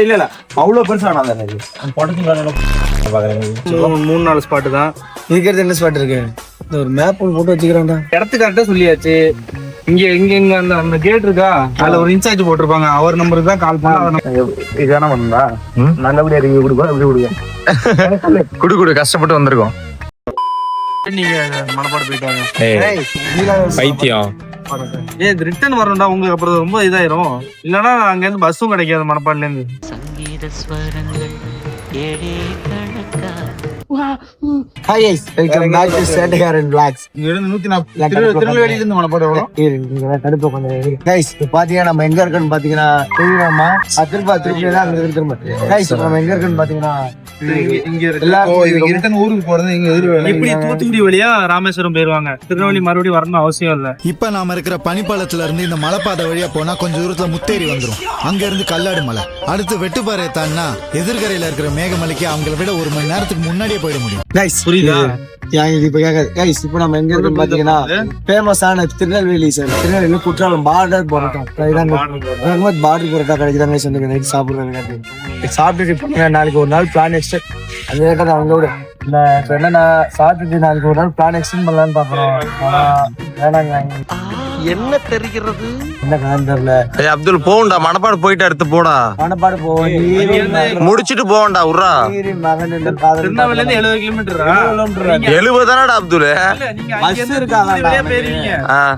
இல்ல அவ்வளவு பெருசா 3-4 ஸ்பாட் தான் இருக்கிறது. என்ன ஸ்பாட் இருக்கு? ஒரு மேப் போட்டு வச்சுக்கிறான்டா. இடத்துக்கு கரெக்டா சொல்லியாச்சு. இங்க அந்த கேட் இருக்கா, அதுல ஒரு இன்சார்ஜ் போட்டிருப்பாங்க. அவர் நம்பருக்கு தான் கால் பண்ணா இதான வந்தா நல்லபடியா ரிவ்யூ கொடுப்போம். எப்படி கொடுங்க குடு கஷ்டப்பட்டு வந்திருக்கோம். நீங்க மனப்பாடு போயிட்டாங்க பைத்தியம். ரிட்டர்ன் வரணும்டா உங்களுக்கு, அப்புறம் ரொம்ப இதாயிரும். இல்லன்னா அங்க இருந்து பஸ்ஸும் கிடைக்காது மணப்பாடுல இருந்து. Hi guys, welcome back to Satikaran Vlogs. திருநெல்வேலியில இருந்து மணப்பாடு வரும். Guys, பாத்தீங்கன்னா நம்ம எங்க இருக்கோம்னு பாத்தீங்கன்னா தெரியுமா? திருப்பி தான் திரும்ப. Guys, நம்ம எங்க இருக்கோம்னு பாத்தீங்கன்னா ஊருக்கு போறது இப்படி தூத்துக்குடி வழியா ராமேஸ்வரம் போயிருவாங்க. திருநெல்வேலி மறுபடியும் வரணும் அவசியம் இல்ல. இப்ப நாம இருக்கிற பனிப்பாலத்துல இருந்து இந்த மலைப்பாதை வழியா போனா கொஞ்சம் தூரத்துல முத்தேரி வந்துரும். அங்க இருந்து கல்லாடு மலை, அடுத்து வெட்டுப்பாறை தான்னா எதிர்கரையில இருக்கிற மேகமலைக்கு அவங்கள விட 1 மணி நேரத்துக்கு முன்னாடியே போயிட முடியும். Guys, புரியுதா? Guys, இப்போ நம்ம எங்க இருக்கோம்னு பாத்தீங்கன்னா ஃபேமஸான Tirunelveli sir, Tirunelveli Courtallam border parotta. Border parotta கிடைக்குதாங்க சொன்னீங்க. நைட் சாப்பிட்டுட்டு நாளைக்கு ஒரு நாள் பிளான் எக்ஸ்டெண்ட். அது கேட்டது அவங்களோட இல்ல என்னன்னா சாப்பிட்டுட்டு நாளைக்கு ஒரு நாள் பிளான் எக்ஸ்டெண்ட் பண்ணலான்னு பாக்குறோம். வேணாங்க என்ன தெரிகிறது என்ன காந்தர்ல அப்துல் போண்டா மணப்பாடு போயிட்டு அடுத்து போடா. மணப்பாடு போவோம் முடிச்சிட்டு போவண்டா. உர்ரா மகன் திருநெல்வேலில இருந்து 70 கிலோமீட்டரா? 70 தானடா அப்துல். பஸ் இருக்காங்க.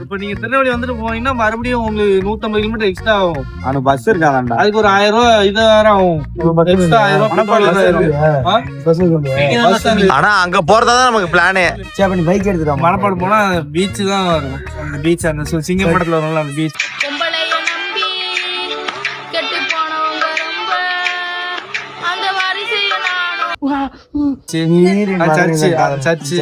இப்ப நீங்க திருநெல்வேலி வந்துட்டு போனீங்கன்னா மறுபடியும் உங்களுக்கு 150 கிலோமீட்டர் எக்ஸ்ட்ரா ஆகும். ஆனா பஸ் இருக்காங்கடா. அதுக்கு ஒரு 1000 ரூபாய் இது வேற ஆகும். எக்ஸ்ட்ரா 1000 ரூபாய். ஆனா அங்க போறதாதான் நமக்கு பிளானே. சரி பண்ணி பைக் எடுத்துறோம். மணப்பாடு போனா பீச் தான் வரும். அந்த பீச் அந்த சிங்கப்படத்துல வரணும்ல அந்த பீச். பொம்பளைய நம்பி கெட்டு போனவங்க ரொம்ப அந்த வரிசைய நானும். சர்ச்சு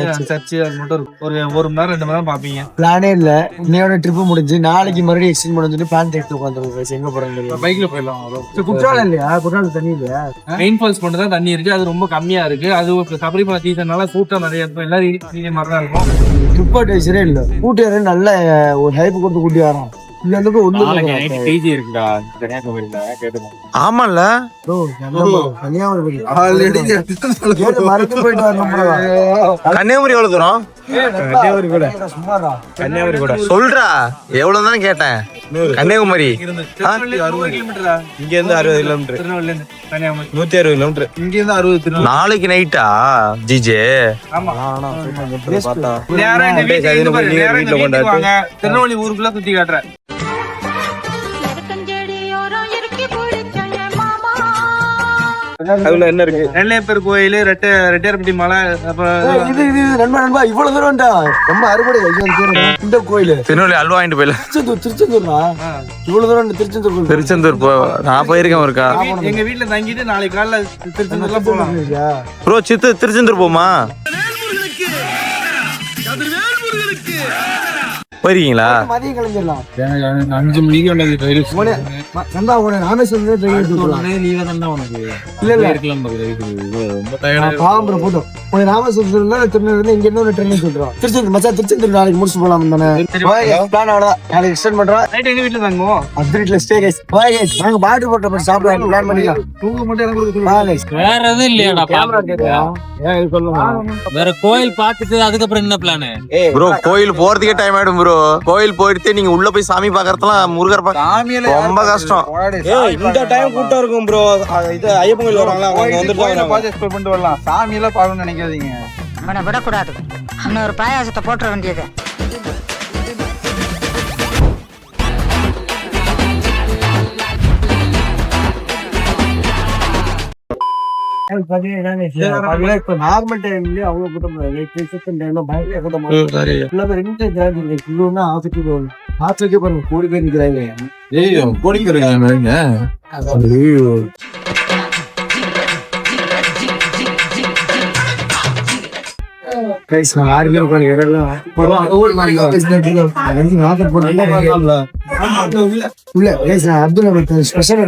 அது மட்டும் ஒரு 1 மணி நேரம் 2 மணி நேரம் பாப்பீங்க. பிளானே இல்ல. இன்னையோட ட்ரிப் முடிஞ்சு நாளைக்கு மறுபடியும் எக்ஸ்டெண்ட் பண்ணி பிளான் எடுத்து உட்காந்துருக்கோம். எங்க போறாங்க? பைக்ல போயிடலாம். குற்றாலம் இல்லையா? குற்றாலம் தண்ணி இல்லையா? மெயின் ஃபால்ஸ் மட்டும் தான் தண்ணி இருக்கு. அது ரொம்ப கம்மியா இருக்கு. அது சபரிமலை சீசன்னால கூட்டம் நிறைய இருக்கும். எல்லாரும் மாதிரி தான் இருக்கும். ட்ரிப் அட்வைசரே இல்ல. கூட்டி நல்ல ஒரு ஹைப் கொடுத்து கூட்டி வரோம். ஆமால கன்னியாகுமரி எவ்வளவு தூரம்? கன்னியாகுமரி கூட சொல்றா எவ்வளவு தானே கேட்டேன். கன்னியாகுமரி இங்க இருந்து 60 கிலோமீட்டர். 160 கிலோமீட்டர். இங்க இருந்து 60. நாளைக்கு நைட்டா ஜிஜே? திருநெல்வேலி ஊருக்குள்ள சுத்தி காட்டுறேன். அதுல என்ன இருக்கு? நெல்லையப்பர் கோயில், ரெட்டியார்பட்டி மலை. நண்பா இவ்வளவு தூரம்டா. ரொம்ப அறுபடை இந்த கோயில். திருநெல்வேலி அல்வா வாங்கிட்டு போயில. திருச்செந்தூர்னா இவ்வளவு தூரம். திருச்செந்தூர் நான் போயிருக்கேன் ஒருக்கா. எங்க வீட்டுல தங்கிட்டு நாளைக்கு காலைல திருச்செந்தூர்ல போலாம். ப்ரோ திருச்செந்தூர் போமா? போயிருக்கீங்களா? மதியம் கிளம்பிடலாம். 5 மணிக்கு ராமேஸ்வரத்துல இங்க இன்னொரு ட்ரெயின் சொல்றோம். திருச்செந்தூர் நாளைக்கு முடிச்சு போலாம் தானே. நாளைக்கு எக்ஸ்டெண்ட் பண்றோம். எங்க வீட்டுல தங்குவோம். வீட்டுல ஸ்டே கைஸ். நாங்க பாட்டு போட்ட சாப்பிட பிளான் பண்ணிக்கலாம். தூங்க மட்டும் வேற எதுவும் இல்லையாடா? வேற கோயில் பாத்துட்டு அதுக்கப்புறம் என்ன பிளான்? ப்ரோ கோயில் போறதுக்கே டைம் ஆயிடும் ப்ரோ. கோயில் போயிட்டு நீங்க உள்ள போய் சாமி பாக்கறதுலாம் முருகர் ரொம்ப கஷ்டம். இந்த டைம் கூட்டம் இருக்கும் ப்ரோ. இது ஐயப்பன் கோயில் வராங்களா, அவங்க வந்துட்டு பாத்து எக்ஸ்ப்ளோர் பண்ணிட்டு வரலாம். சாமி எல்லாம் பார்க்கணும்னு நினைக்காதீங்க. அவனை விடக்கூடாது. இன்னொரு பாயாசத்தை போட்டுற வேண்டியது. நார்மல் டைம்லயே அவ்வளவு கூட்டம் பயங்கர கூட்டம். ஆஃபீஸ்க்கு பாருங்க கோடி பேர் நிக்கிறாங்க. கோடி பேர் அப்துல் ஸ்பெஷல்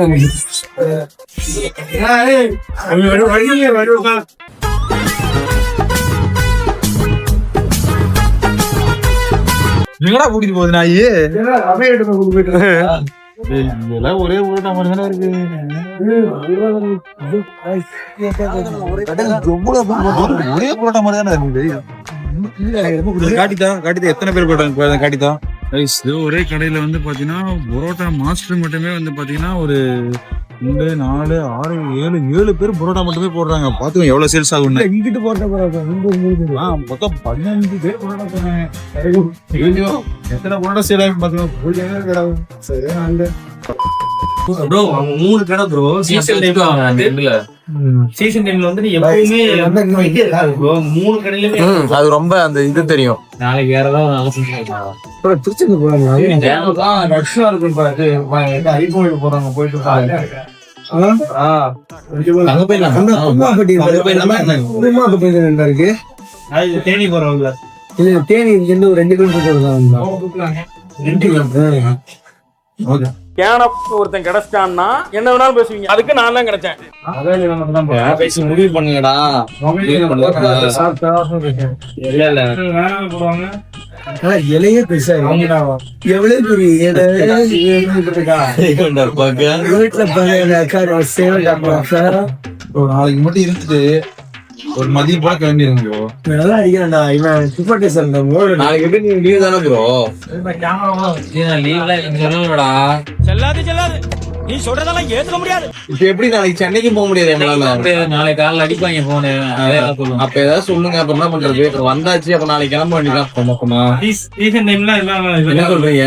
கூட்டிட்டு போகுது நாய். இதெல்லாம் ஒரே புரோட்டா மாதிரி தானே இருக்கு. ஒரே புரோட்டா மாதிரி தானே இருக்குது. காட்டிதான் எத்தனை பேர் போட்டாங்க காட்டிதான். ஒரே கடையில வந்து பாத்தீங்கன்னா புரோட்டா மாஸ்டர் மட்டுமே வந்து பாத்தீங்கன்னா ஒரு 2, 4, 6, 7 பேர் புரோட்டா மட்டுமே போடுறாங்க. பாத்துக்கோங்க எவ்வளவு சேல்ஸ் ஆகும். இங்கிட்டு போட்ட மொத்தம் 15 பேர் புரோட்டா போடுறாங்க. எத்தனை புரோட்டா சேல் ஆகும் பாத்துக்கோங்க. ப்ரோ 3 கடை ப்ரோ. சீசன் டைம்ல வந்து நீ எப்பவுமே ப்ரோ 3 கடையிலுமே அது ரொம்ப அந்த இது தெரியும். நாளைக்கு வேற ஏதாவது திருச்செந்தூர் போறாங்க. ரஷ்ஷா இருக்கும் பாரு. ஐபோன் போறாங்க போயிட்டு அங்க போயிடலாம். இருக்கு தேனி போறவங்க இல்ல தேனி இங்க இருந்து ஒரு 2 கிலோமீட்டர். ஒருத்தன் கிடைச்சிட்டான்னா என்ன வேணாலும் பேசுவீங்க. அதுக்கு நான் தான் கிடைச்சேன். பேசி முடிவு பண்ணுங்கடா. இலையே பெருசா எவ்வளவு பெரிய நாளைக்கு மட்டும் இருந்துட்டு ஒரு மதியம் போல கிளம்பிடுங்க. நல்லா அடிக்கிறேன்டா இவன் சூப்பர் டேசன். நாளைக்கு எப்படி நீ லீவ் தானே ப்ரோ? லீவ்ல சொல்லணும்டா. செல்லாது நீ சொல்றதெல்லாம் ஏத்துக்க முடியாது. இப்ப எப்படி நாளைக்கு சென்னைக்கு போக முடியாது எங்களால? நாளைக்கு காலைல அடிப்பாங்க போனு. அப்ப ஏதாவது சொல்லுங்க. அப்ப என்ன பண்றது? இப்ப வந்தாச்சு. அப்ப நாளைக்கு கிளம்ப வேண்டியதான். மொத்தமா சீசன் டைம்ல என்ன சொல்றீங்க?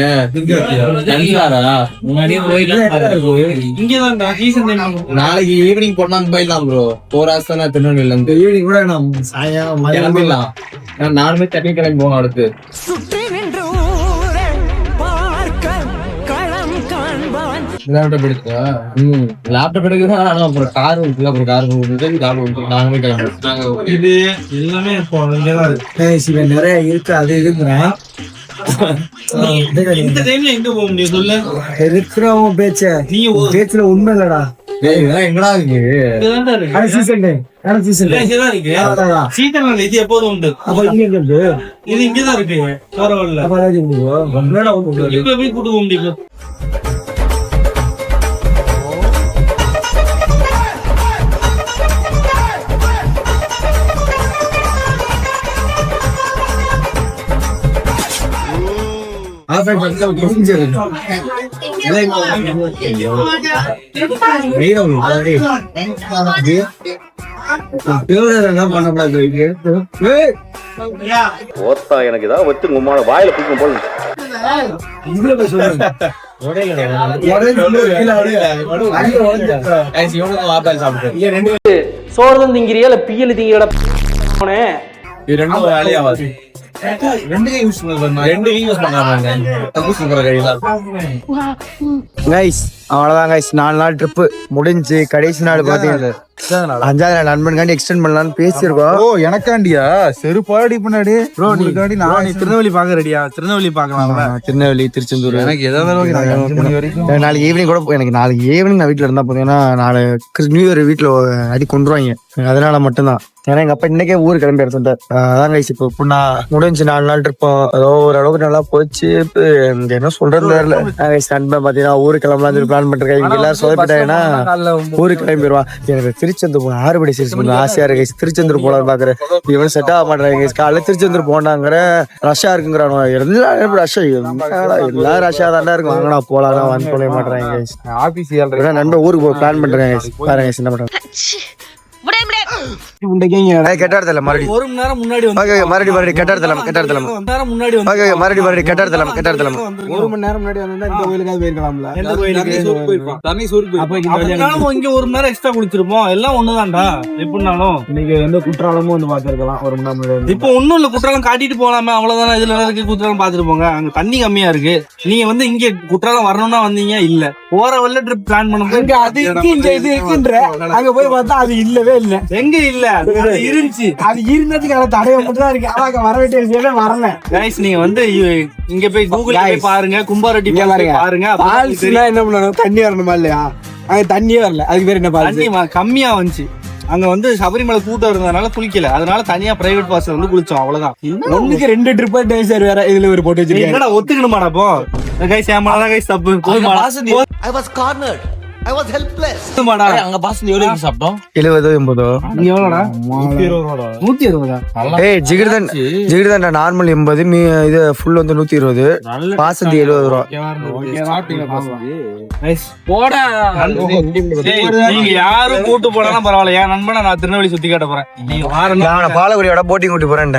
முன்னாடியே போயிடலாம். இங்கதான்டா சீசன் டைம். நாளைக்கு ஈவினிங் போனாங்க போயிடலாம் ப்ரோ. 4 hours தானே திருநெல்வேலில இருந்து. ஈவினிங் கூட நான் சாயம் கிளம்பிடலாம். நானுமே தண்ணி கிளம்பி போகணும் அடுத்து. லேப்டாப் எடுத்தா லேப்டாப் எடுக்குதான். ஆனா அப்புறம் கார் இருக்குல்ல, அப்புறம் கார் நாங்களே கிளம்புறோம். இது எல்லாமே இப்போ இங்கதான் இருக்கு. இவன் நிறைய இருக்கு. அது இருக்குறேன் இந்த டைம்ல எங்க போக முடியும் சொல்லு? இருக்கிறவன் பேச்சுல உண்மை இல்லடா. எங்கடா இருக்கு சீசன் டைம் இங்கதான் இருக்கு. சீசன் இது எப்போதும் உண்டு. அப்ப இங்க இருக்கு. இது இங்கதான் இருக்கு. பரவாயில்ல. இப்ப போய் கூட்டு போக முடியும். எனக்கு ஏதாவது வச்சு உங்களோட வாயில பிடிக்கும் போல. சோறு திங்கிறியா இல்ல பியல் திங்கிற அவ்வளவுதான் கைஸ். 4 நாள் ட்ரிப்பு முடிஞ்சு கடைசி நாள் பாத்தீங்கன்னா 5வது நாள் நண்பனுக்காண்டி எக்ஸ்டெண்ட் பண்ணலாம்னு பேசியிருக்கோம். ஓ எனக்காண்டியா? செருப்பாடி பின்னாடி நான் திருநெல்வேலி பாக்க ரெடியா? திருநெல்வேலி பாக்கலாம். திருநெல்வேலி திருச்செந்தூர் எனக்கு ஏதாவது நாளைக்கு ஈவினிங் கூட எனக்கு நாளைக்கு ஈவினிங் நான் வீட்டுல இருந்தா போதும். ஏன்னா நாளை நியூ இயர் வீட்டுல அடி கொண்டுருவாங்க. அதனால மட்டும்தான். ஏன்னா எங்க அப்பா இன்னைக்கே ஊர் கிளம்பி எடுத்துட்டார். அதான் கைஸ் இப்போ புண்ணா முடிஞ்சு 4 நாள் இருப்போம். ஏதோ ஓரளவுக்கு நல்லா போச்சு. என்ன சொல்றது தெரியல. நண்பன் பாத்தீங்கன்னா ஊருக்கு கிளம்பலாம் பிளான் பண்ணிருக்கேன். இவங்க எல்லாரும் சொதப்பிட்டாங்கன்னா ஊருக்கு கிளம்பிடுவான். எனக்கு திருச்செந்தூர் போன 6 படி சீரிஸ் கொஞ்சம் ஆசையா இருக்கு. திருச்செந்தூர் போலான்னு பாக்குறேன். இவன் செட் ஆக மாட்டேறாங்க. காலையில திருச்செந்தூர் போனாங்கிற ரஷ்ஷா இருக்குங்கிறானோ. எல்லாம் ரஷ்ஷா எல்லாம் ரஷ்ஷா தாண்டா இருக்கும். வாங்கடா போலாம் வந்து போல மாட்டேறாங்க. ஆபீஸ் நண்பன் ஊருக்கு போய் பிளான் பண்றேன். பாருங்க என்ன பண்றேன். கெட்டாடத்துல மறுபடியும் 1 மணி நேரம் முன்னாடி மறுபடியும் கெட்டாடத்துல முன்னாடி மறுபடியும் கெட்டாடத்துல 1 மணி நேரம் முன்னாடி வந்தா இந்த கோயிலுக்காவது போயிருக்கலாம்ல. எந்த கோயிலுக்கு? தண்ணி சூருக்கு. அப்ப இங்க 1 மணி நேரம் எக்ஸ்ட்ரா குளிச்சிருப்போம். எல்லாம் ஒண்ணுதான்டா. எப்படினாலும் இன்னைக்கு வந்து குற்றாலமும் வந்து பாத்துருக்கலாம். 1 மணி நேரம் முன்னாடி. இப்போ ஒண்ணும் இல்ல. குற்றாலம் காட்டிட்டு போலாமே அவ்வளவுதானே. இதுல இருக்கு குற்றாலம் பாத்துட்டு போங்க. அங்க தண்ணி கம்மியா இருக்கு. நீங்க வந்து இங்க குற்றாலம் வரணும்னா வந்தீங்க. இல்ல போற வல்ல ட்ரிப் பிளான் பண்ணுங்க. அது இருக்குன்ற அங்க போய் பார்த்தா அது இல்லவே இல்ல. எங்க இல்ல இருந்துச்சு. அது இருந்ததுக்கு அதை தடைய மட்டும் தான் இருக்கு. அவங்க வர வேண்டிய விஷயமே வரல. கைஸ் நீங்க வந்து இங்க போய் கூகுள் போய் பாருங்க. கும்பாரெட்டி பாருங்க. என்ன பண்ணணும்? தண்ணி வரணுமா இல்லையா? அங்க தண்ணியே வரல. அதுக்கு பேர் என்ன? தண்ணி கம்மியா வந்துச்சு. அங்க வந்து சபரிமலை கூட்டம் இருந்ததுனால குளிக்கல. அதனால தனியா பிரைவேட் பாஸ்ல வந்து குளிச்சோம். அவ்வளவுதான். 1க்கு 2 ட்ரிப் சார் வேற இதுல ஒரு போட்டு வச்சிருக்கேன். என்னடா ஒத்துக்கணுமாடா? அப்போ கைஸ் ஏமாடா கைஸ் தப்பு போதுமாடா பாசந்தி போதுமாடா அங்க பாசந்தி எவ்வளவு சாப்பிட்டோம் 70-80 நீ எவ்வளோடா 120 ஏய் ஜிகிர்தான் நார்மல் 80 இது ஃபுல் வந்து 120 பாசந்தி 70 ரூபா கைஸ் போடா நீங்க யாரும் கூட்டு போனாலும் பரவாயில்ல என் நண்பனை நான் திருநெல்வேலி சுத்தி காட்ட போறேன் நீங்க வாரம் நான் பாலகுடியோட போட்டிங் கூட்டி போறேன்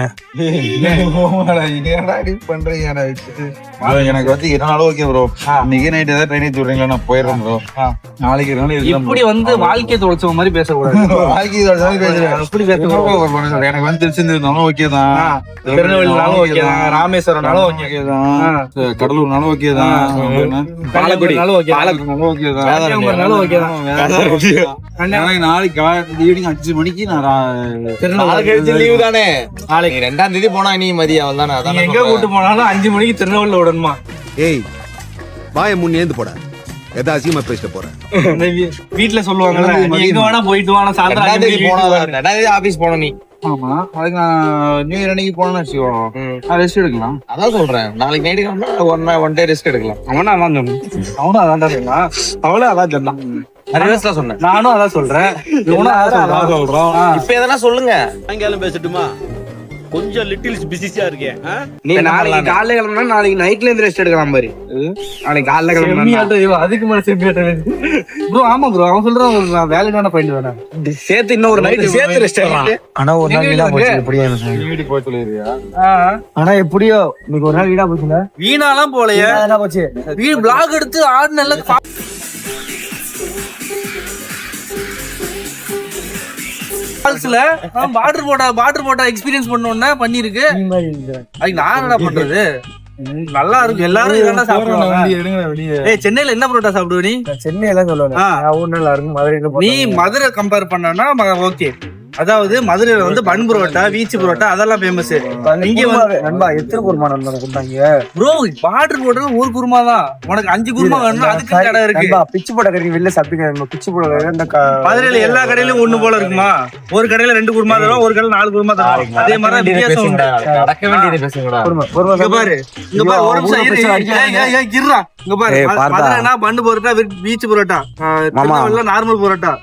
எனக்கு வந்து என்னாலும் ஓகே ப்ரோ இன்னைக்கு நைட் ஏதாவது ட்ரைனேஜ் விடுறீங்களா நான் போயிடுறேன் ப்ரோ நாளைக்கு இப்படி வந்து வாழ்க்கை தொலைச்ச மாதிரி பேசக்கூடாது அப்படி பேசக்கூடாது எனக்கு வந்து திருச்செந்தூர்னாலும் ஓகே தான் திருநெல்வேலினாலும் ஓகே தான் ராமேஸ்வரம்னாலும் ஓகே தான் கடலூர்னாலும் ஓகே தான் பாலக்குடினாலும் ஓகே ஓகே தான் கன்னியாகுமரினாலும் ஓகே தான் எனக்கு நாளைக்கு ஈவினிங் 5 மணிக்கு நான் லீவு தானே நாளைக்கு 2ஆம் தேதி போனா நீ மதியம் அவள் தானே நீங்க எங்க கூட்டு போனாலும் 5 மணிக்கு திருநெல்வேலியில விடணுமா ஏய் வாய முன் ஏந்து போட எதா அசிங்கமா பேசிட்டு போறேன் வீட்டுல சொல்லுவாங்கல்ல நீ எங்க வேணா போயிட்டு வானா சாயந்தரம் 2ஆம் தேதி ஆபீஸ் போன நீ ஆமா அதுக்கு நான் நியூ இயர் அன்னைக்கு போனேன்னு வச்சுக்கோ ரெஸ்ட் எடுக்கலாம் அதான் சொல்றேன் நாளைக்கு நைட்டு ஒன் டே ரெஸ்ட் எடுக்கலாம் அவனும் அதான் சொன்னான் அவனும் அதான் சொன்னான் அவளும் அதான் சொன்னான் ரிவர்ஸ்ல சொன்னேன் நானும் அதான் சொல்றேன் இவனும் அதான் சொல்றான் இப்ப எதனா சொல்லுங்க சாயங்காலம் பேசட்டுமா கொஞ்சம் லிட்டில் பிஸியா இருக்கேன் நீ நாளைக்கு காலைல கிளம்புனா நாளைக்கு நைட்ல இருந்து ரெஸ்ட் எடுக்கலாம் பாரு நாளைக்கு காலைல கிளம்புனா அதுக்கு மேல ப்ரோ ஆமா ப்ரோ அவன் சொல்றான் நான் வேலைக்கான பாயிண்ட் வேணாம் சேர்த்து இன்னும் ஒரு நைட் சேர்த்து ரெஸ்ட் எடுக்கலாம் ஆனா ஒரு நாள் வீணா போச்சு எப்படியா வீடு போய் சொல்லிடுறியா ஆனா எப்படியோ இன்னைக்கு ஒரு நாள் வீணா போச்சுல வீணாலாம் போலையே என்ன போச்சு வீடு பிளாக் எடுத்து ஆடு நல்லா பார்டர் போட்டா எக்ஸ்பீரியன்ஸ் பண்ணோம்னா பண்ணிருக்கு அதுக்கு நான் என்ன பண்றது நல்லா இருக்கு எல்லாரும் இதெல்லாம் சாப்பிடுவாங்க ஏய் சென்னையில என்ன புரோட்டா சாப்பிடுவ நீ சென்னை எல்லாம் சொல்லுவாங்க ஊர் நல்லா இருக்கும் மதுரை நீ மதுரை கம்பேர் பண்ணனா ஓகே அதாவது மதுரையில வந்து பன் புரோட்டா வீச்சு புரோட்டா அதெல்லாம் ஃபேமஸ் இங்க வந்து நண்பா எத்தனை குருமா நண்பா கொடுத்தாங்க ப்ரோ பார்டர் போட்டா ஒரு குருமா தான் உனக்கு 5 குருமா வேணும்னா அதுக்கு கடை இருக்கு பிச்சு போட கறி வெளில சாப்பிட்டு பிச்சு போட இந்த மதுரையில எல்லா கடையிலும் ஒண்ணு போல இருக்குமா ஒரு கடையில 2 குருமா தரும் ஒரு கடையில 4 குருமா தரும் அதே மாதிரி வித்தியாசம் உண்டு நடக்க வேண்டியது பேசுங்கடா இங்க பாரு ஒரு நிமிஷம் இருடா இங்க பாரு மதுரைனா பன் புரோட்டா வீச்சு புரோட்டா திருநெல்வேலில நார்மல் புரோட்டா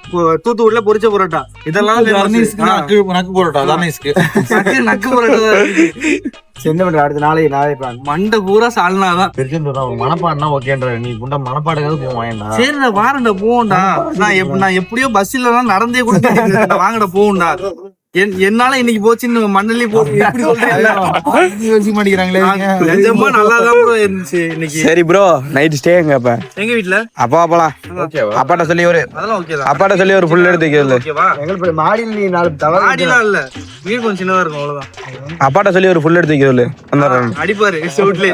தூத்துக்குடியில பொரிச்ச புரோட்டா இதெல்லாம் நக்கு போறட்டா நக்கு புரோட்டா என்ன பண்ற அடுத்த நாளை மண்டை பூரா சால்னாதான் மனப்பாடுனா ஓகேன்ற நீ குண்டா மனப்பாடுக்காவது போவாயண்டா சரி நான் வாரண்டா போகண்டா நான் எப்படியோ பஸ் இல்லதான் நடந்தே கூட வாங்கடா போகண்டா என்னால இன்னைக்கு போச்சுன்னு மண்ணலி போட்டு எப்படி நிஜமா நல்லாதான் ப்ரோ இருந்துச்சு இன்னைக்கு சரி ப்ரோ நைட் ஸ்டே அப்ப எங்க வீட்டுல அப்பா போலாம் அப்பாட்ட சொல்லி ஒரு அதெல்லாம் ஓகே அப்பாட்ட சொல்லி ஒரு ஃபுல் எடுத்து வைக்கிறது ஓகேவா எங்களுக்கு மாடியில் நீ 4 மாடிலாம் இல்ல வீடு கொஞ்சம் சின்னதா இருக்கும் அவ்வளவுதான் அப்பாட்ட சொல்லி ஒரு ஃபுல் எடுத்து வைக்கிறது அந்த அடிப்பாரு சவுட்ல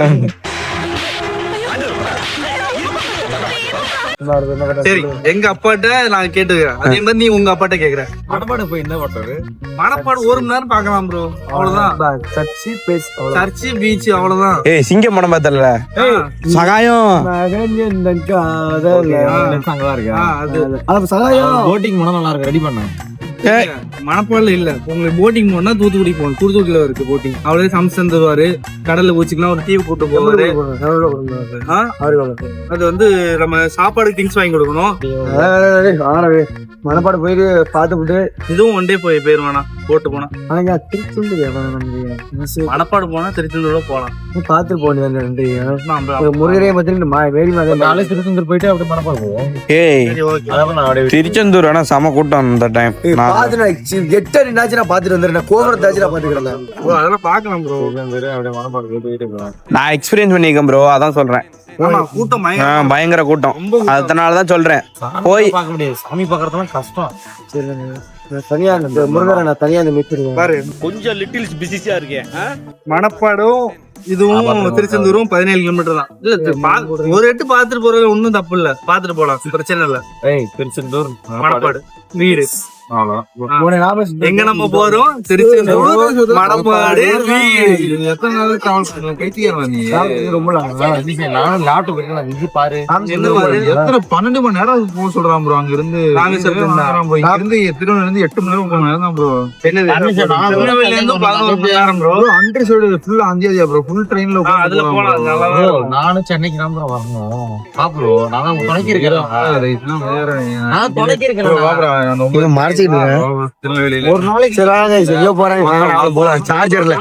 சரி எங்க அப்பாட்ட நான் கேட்டுக்கிறேன் அதே மாதிரி நீ உங்க அப்பாட்ட கேக்குற மனப்பாடு போய் என்ன பண்றது மனப்பாடு 1 மணி நேரம் பாக்கலாம் ப்ரோ அவ்வளவுதான் சர்ச்சி பீச் அவ்வளவுதான் ஏய் சிங்கம் படம் பார்த்தல சகாயம் போட்டிங் போனா நல்லா இருக்கு ரெடி பண்ண மணப்பாடுல இல்ல உங்களுக்கு போட்டிங் போனா தூத்துக்குடி போகணும் தூத்துக்குடியில இருக்கு போட்டிங் அவரே சமைச்சு தருவாரு கடல்ல ஊச்சிக்கலாம் ஒரு டீ கூட்டு போவாரு அது வந்து நம்ம சாப்பாடு திங்ஸ் வாங்கி கொடுக்கணும் மனப்பாடு போயிட்டு பாத்துட்டு இதுவும் ஒன் டே போயிருவானா போட்டு போனா மணப்பாடு போனா திருச்செந்தூர்ல போலாம் பாத்து போனேன் முருகரே பத்தி திருச்செந்தூர் போயிட்டு அப்படியே மனப்பாடு போவோம் திருச்செந்தூர் ஆனா செம கூட்டம் அந்த டைம் பாத்துட்டு வந்துடுறேன் கோபுரத்தாச்சு நான் பாத்துக்கிறேன் அதெல்லாம் பாக்கலாம் ப்ரோ அப்படியே மனப்பாடு போயிட்டு நான் எக்ஸ்பீரியன்ஸ் பண்ணிருக்கேன் ப்ரோ அதான் சொல்றேன் கூட்டம் பயங்கர கூட்டம் அதனாலதான் சொல்றேன் போய் பார்க்க முடியாது சாமி பாக்குறதுலாம் கஷ்டம் தனியா முருகரை நான் தனியா பாரு கொஞ்சம் லிட்டில் பிஸியா இருக்கேன் மணப்பாடும் இதுவும் திருச்செந்தூரும் 17 கிலோமீட்டர் தான் இல்ல ஒரு எட்டு பாத்துட்டு போறது ஒன்னும் தப்பு இல்ல பாத்துட்டு போலாம் பிரச்சனை இல்ல திருச்செந்தூர் மணப்பாடு வீடு உனக்கு ஞாபகம் எங்க நம்ம போறோம்? திருச்செந்தூர், மணப்பாடு, எத்தனை நாள் டிராவல் பண்ணுவோம்? கைத்தியாரா நீ? ரொம்ப நானும் லேப்டாப் இது பாரு என்ன பாரு? எத்தனை 12 மணி நேரம் அதுக்கு போக சொல்றான் ப்ரோ. அங்க இருந்து ராமேஸ்வரம் bro. இங்க இருந்து திருவண்ணாமலை இருந்து 8 மணி நேரம் 9 மணி நேரம் தான் ப்ரோ. திருநெல்வேலில இருந்து 11 மணி நேரம் bro. அண்டர் சைடு ஃபுல் அந்தியாதியா ப்ரோ. ஃபுல் ட்ரெயின்ல அதுல போலாம், நல்லா தான் இருக்கும். நானும் சென்னைக்கு தான் ப்ரோ வரணும். ப்ரோ நான் துணைக்கு இருக்கிறேன். நான் துணைக்கு இருக்கிறேன். மறைச்சிட்டு திருநெல்வேலியில ஒரு நாளைக்கு சரி எங்க போறாங்க சார்ஜர்ல